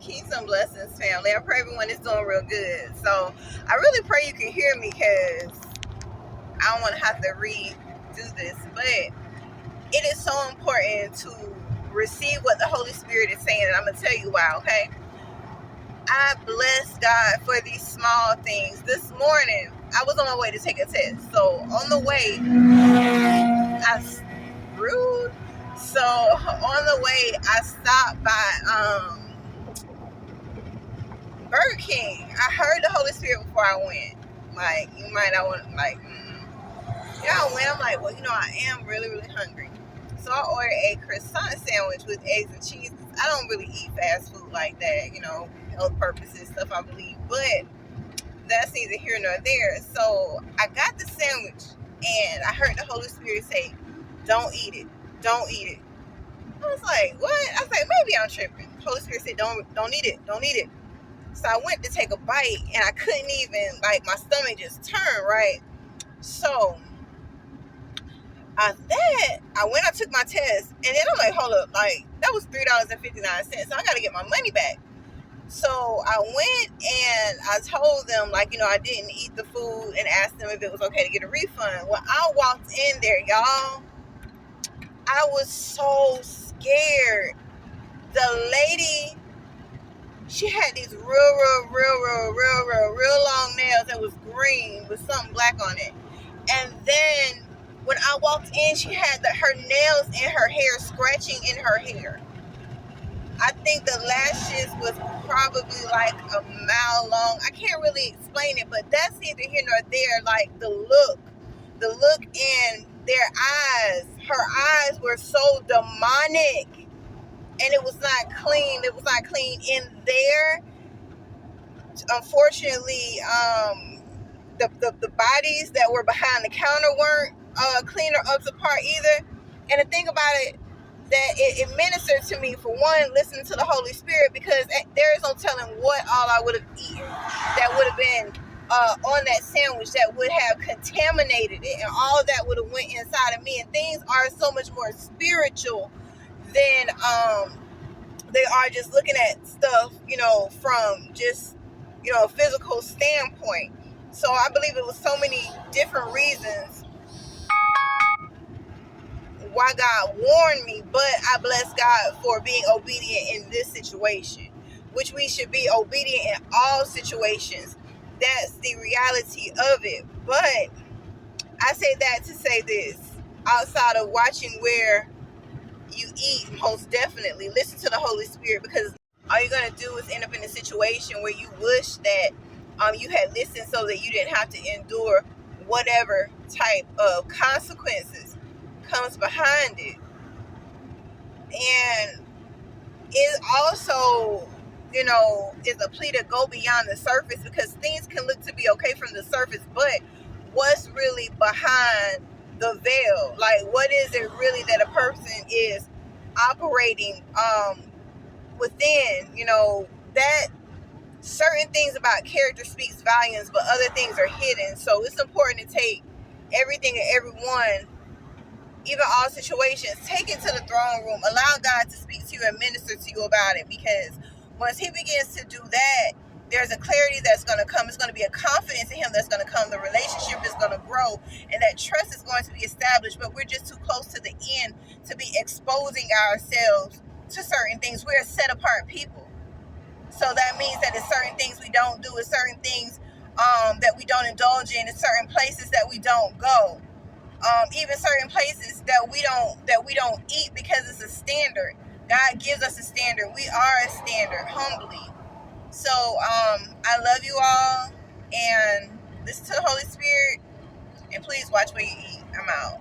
Keys and blessings, family. I pray everyone is doing real good. So I really pray you can hear me because I don't want to have to redo this. But it is so important to receive what the Holy Spirit is saying. And I'm going to tell you why, okay? I bless God for these small things. This morning, I was on my way to take a test. So on the way, rude. So on the way, I stopped by Burger King. I heard the Holy Spirit before I went. Like, you might not want, like, yeah, I went. I'm like, well, I am really, really hungry. So I ordered a croissant sandwich with eggs and cheese. I don't really eat fast food like that, health purposes, stuff I believe. But that's neither here nor there. So I got the sandwich, and I heard the Holy Spirit say, don't eat it. Don't eat it. I was like, what? I was like, maybe I'm tripping. The Holy Spirit said, don't eat it. Don't eat it. So I went to take a bite, and I couldn't even, my stomach just turned, right? So I took my test, and then I'm like, hold up, that was $3.59, so I got to get my money back. So I went, and I told them, I didn't eat the food, and asked them if it was okay to get a refund. When I walked in there, y'all, I was so scared. The lady, she had these real long nails that was green with something black on it. And then when I walked in, she had her nails in her hair, scratching in her hair. I think the lashes was probably a mile long. I can't really explain it, but that's neither here nor there. The look in their eyes, her eyes were so demonic. And it was not clean. It was not clean in there. Unfortunately, the bodies that were behind the counter weren't clean or up to par either. And the thing about it, that it ministered to me, for one, listening to the Holy Spirit, because there is no telling what all I would have eaten that would have been on that sandwich that would have contaminated it, and all of that would have went inside of me. And things are so much more spiritual than they are just looking at stuff, from just, a physical standpoint. So I believe it was so many different reasons why God warned me, but I bless God for being obedient in this situation, which we should be obedient in all situations. That's the reality of it. But I say that to say this: outside of watching where you eat, most definitely listen to the Holy Spirit, because all you're going to do is end up in a situation where you wish that you had listened, so that you didn't have to endure whatever type of consequences comes behind it. And it also, is a plea to go beyond the surface, because things can look to be okay from the surface, but what's really behind the veil? What is it really that a person is operating within? That certain things about character speaks volumes, but other things are hidden. So it's important to take everything and everyone, even all situations, take it to the throne room. Allow God to speak to you and minister to you about it, because once he begins to do that, there's a clarity that's going to come. It's going to be a confidence in him that's going to come. The relationship is going to grow, and that trust is going to be established. But we're just too close to the end to be exposing ourselves to certain things. We're a set apart people. So that means that there's certain things we don't do, there's certain things that we don't indulge in, there's certain places that we don't go. Even certain places that we don't eat, because it's a standard. God gives us a standard. We are a standard, humbly. So I love you all, and listen to the Holy Spirit, and please watch where you eat. I'm out.